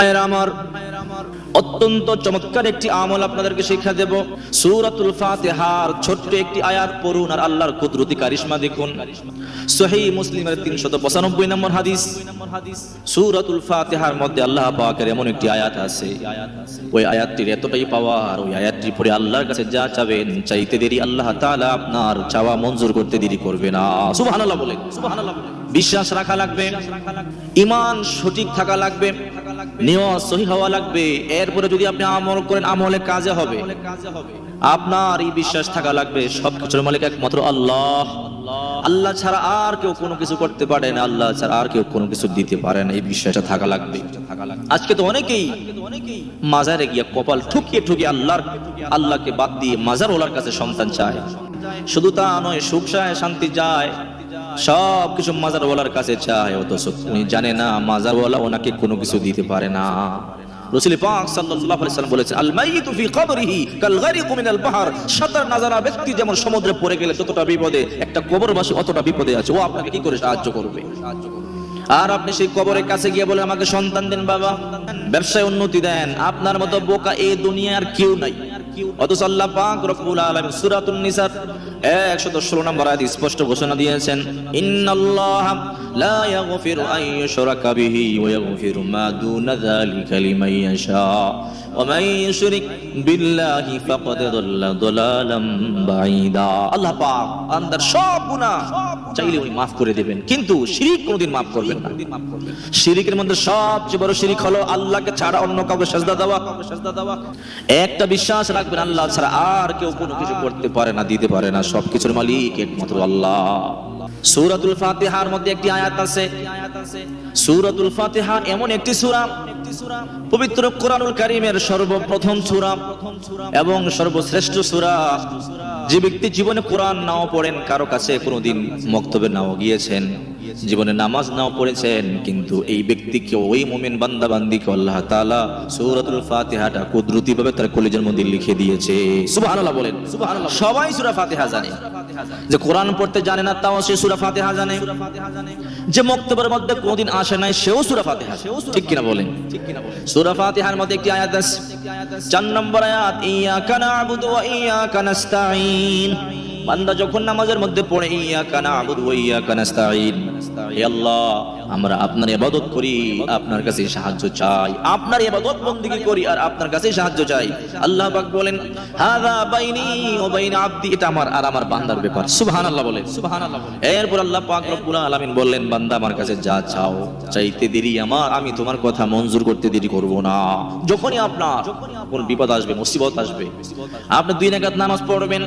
আমার অত্যন্ত চমৎকার একটি আমল আপনাদেরকে শিক্ষা দেব। সূরাতুল ফাতিহার ছোট্ট একটি আয়াত পড়ুন আর আল্লাহর কুদরতি কারিশমা দেখুন। সহিহ মুসলিমের 395 নম্বর হাদিস। সূরাতুল ফাতিহার মধ্যে আল্লাহ পাকের এমন একটি আয়াত আছে, ওই আয়াতটির এতটাই পাওয়ার, ওই আয়াতটি পড়ে আল্লাহর কাছে যা চাবেন চাইতে দেরি আল্লাহ তাআলা আপনার চাওয়া মঞ্জুর করতে দেরি করবে না। সুবহানাল্লাহ বলেন, সুবহানাল্লাহ বলেন। বিশ্বাস রাখা লাগবে, ঈমান সঠিক থাকা লাগবে, নিয়ত সহিহ হওয়া লাগবে। এরপরে যদি আপনি আমল করেন আমলে কাজে হবে, আপনার এই বিশ্বাস থাকা লাগবে সবকিছুর মালিক একমাত্র আল্লাহ। আল্লাহ ছাড়া আর কেউ কোনো কিছু করতে পারে না, আল্লাহ ছাড়া আর কেউ কোনো কিছু দিতে পারে না, এই বিশ্বাসটা থাকা লাগবে। আজকে তো অনেকেই মাজারে গিয়ে কপাল ঠুকিয়ে ঠুকিয়ে আল্লাহকে বাদ দিয়ে মাজার ওলার কাছে সন্তান চায়। শুধু তা নয়, সুখ চায়, শান্তি চায়, সব কিছু মাজার ওয়ালার কাছে চায়, অথচ উনি জানে না মাজার ওয়ালা ওনাকে কোনো কিছু দিতে পারে না। রাসূল পাক সাল্লাল্লাহু আলাইহি ওয়াসাল্লাম বলেছেন, আল মাইয়িতু ফি কবরিহি কাল গারিক মিনাল বাহর। সাঁতার না জানা ব্যক্তি যেমন সমুদ্রে পড়ে গেলে যতটা বিপদে, একটা কবরবাসী অতটা বিপদে আছে। ও আপনাকে কি করে সাহায্য করবে? আর আপনি সেই কবরের কাছে গিয়ে বলে আমাকে সন্তান দেন বাবা, ব্যবসায় উন্নতি দেন, আপনার মতো বোকা এই দুনিয়ার কেউ নাই। অথচ আল্লাহ পাক রব্বুল আলামিন সূরাতুন নিসা 116 নম্বর আয়াতে স্পষ্ট ঘোষণা দিয়েছেন, ইন্নাল্লাহা লা ইয়াগফিরু আন ইউশরাকা বিহি ওয়া ইয়াগফিরু মা দুনা যালিকা লিমান ইয়াশা ওয়া মান ইউশরিক বিল্লাহি ফাকাদ দাল্লা দালালাম বাঈদা। আল্লাহ পাক বান্দার সব গুনাহ চাইলে উনি maaf করে দিবেন, কিন্তু শিরক কোনদিন maaf করবেন না। শিরকের মধ্যে সবচেয়ে বড় শিরক হলো আল্লাহকে ছাড়া অন্য কাউকে সিজদা দেওয়া। একটা বিশ্বাস রাখবেন, আল্লাহ ছাড়া আর কেউ কোনো কিছু করতে পারে না, দিতে পারে না, সবকিছুর মালিক একমাত্র আল্লাহ। সূরাতুল ফাতিহার মধ্যে একটি আয়াত আছে। সূরাতুল ফাতিহা এমন একটি সূরা, পবিত্র কোরআনুল কারীমের সর্বপ্রথম সূরা এবং সর্বশ্রেষ্ঠ সূরা। যে ব্যক্তি জীবনে কোরআন নাও পড়েন, কারো কাছে কোনোদিন মক্তবে নাও গিয়েছেন, জীবনে নামাজ নাও পড়েছেন, কিন্তু এই ব্যক্তিকে, ওই মুমিন বান্দা বান্দিকে আল্লাহ তাআলা সূরাতুল ফাতিহাটা কুদরতিভাবে তার কলিজার মধ্যে লিখে দিয়েছে। সুবহানাল্লাহ বলেন, সুবহানাল্লাহ। সবাই সূরা ফাতিহা জানে, যে কোরআন পড়তে জানে না তাও সে সূরা ফাতিহা জানে, যে মক্তবের মধ্যে কোনদিন আসে নাই সেও সূরা ফাতিহা, ঠিক কিনা বলেন? সূরা ফাতিহার মধ্যে একটি আয়াত আছে, 4 নম্বর আয়াত, ইয়াকা না'বুদু ওয়া ইয়াকা নাস্তাঈন। বান্দা যখন নামাজের মধ্যে পড়ে ইয়াকা না'বুদু ওয়া ইয়াকা নাস্তাঈন, হে আল্লাহ আমরা আপনার ইবাদত করি, আপনার কাছে সাহায্য চাই, আপনার ইবাদত বندگی করি আর আপনার কাছে সাহায্য চাই। আল্লাহ পাক বলেন, হাযা বাইনি ওয়া বাইনা আবদি, এটা আমার আর আমার বান্দার ব্যাপার। সুবহানাল্লাহ বলেন, সুবহানাল্লাহ বলেন। এরপর আল্লাহ পাক রব্বুল আলামিন বললেন, বান্দা আমার কাছে যা চাও চাইতে দেরি আমার, আমি তোমার কথা মঞ্জুর করতে দেরি করব না। যখনই আপনার কোন বিপদ আসবে, মুসিবত আসবে, আপনি 2 রাকাত নামাজ পড়বেন,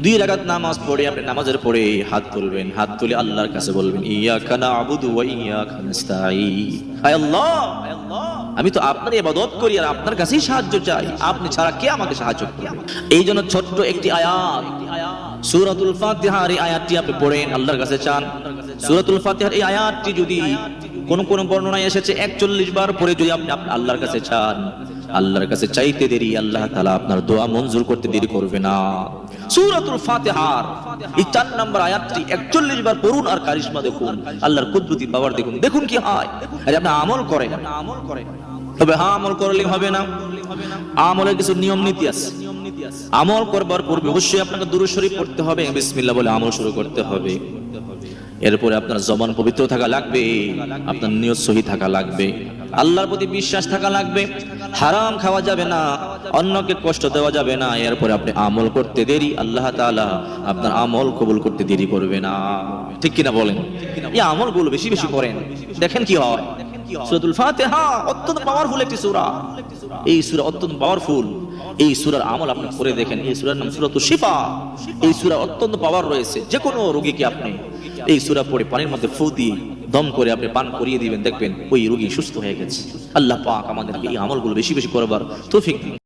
2 রাকাত নামাজ পড়ে আপনি নামাজের পরে হাত তুলবেন, হাত তুলে আল্লাহর কাছে বলবেন, ইয়াকা না'বুদু ওয়া ইয়াকা নাস্তাঈন। হে আল্লাহ, আমি তো আপনার ইবাদত করি আর আপনার কাছেই সাহায্য চাই, আপনি ছাড়া কে আমাকে সাহায্য করবে? এই জন্য ছোট্ট একটি আয়াত, সূরাতুল ফাতিহার এই আয়াতটি আপনি পড়েন, আল্লাহর কাছে চান। সূরাতুল ফাতিহার এই আয়াতটি যদি কোন বর্ণনায় এসেছে 41 বার পরে যদি আপনি আল্লাহর কাছে চান, আল্লাহর কাছে চাইতে দেরি আল্লাহ তাআলা আপনার দোয়া মঞ্জুর করতে দেরি করবে না। সূরাতুল ফাতিহার এই 4 নম্বর আয়াতটি 41 বার পড়ুন আর কারিশমা দেখুন, আল্লাহর কুদরতি পাওয়ার দেখুন, দেখুন কি হয়। আরে আপনি আমল করেন, তবে আমল করলে হবে না, আমলের কিছু নিয়ম নীতি আছে। আমল করবার পূর্বে অবশ্যই আপনাকে দুরূদ শরীফ পড়তে হবে, বিসমিল্লাহ বলে আমল শুরু করতে হবে। এরপরে আপনার জবান পবিত্র থাকা লাগবে, আপনার নিয়ত সহি থাকা লাগবে, আল্লাহর প্রতি বিশ্বাস থাকা লাগবে, হারাম খাওয়া যাবে না, অন্যকে কষ্ট দেওয়া যাবে না। এরপরে আপনি আমল করতে দেরি আল্লাহ তাআলা আপনার আমল কবুল করতে দেরি করবে না, ঠিক কিনা বলেন? এই আমলগুলো বেশি বেশি করেন, দেখেন কি হয়। সূরাতুল ফাতিহা অত্যন্ত পাওয়ারফুল একটি সূরা, এই সূরা অত্যন্ত পাওয়ারফুল। এই সূরার আমল আপনি করে দেখেন। এই সূরার নাম সূরাতুশ শিফা। এই সূরা অত্যন্ত পাওয়ার রয়েছে। যে কোনো রোগীকে আপনি এই সূরা পড়ে পানির মধ্যে ফু দিয়ে দম করে আপনি পান করিয়ে দিবেন, দেখবেন ওই রোগী সুস্থ হয়ে গেছে। আল্লাহ পাক আমাদেরকে এই আমলগুলো বেশি বেশি করবার তৌফিক দিন।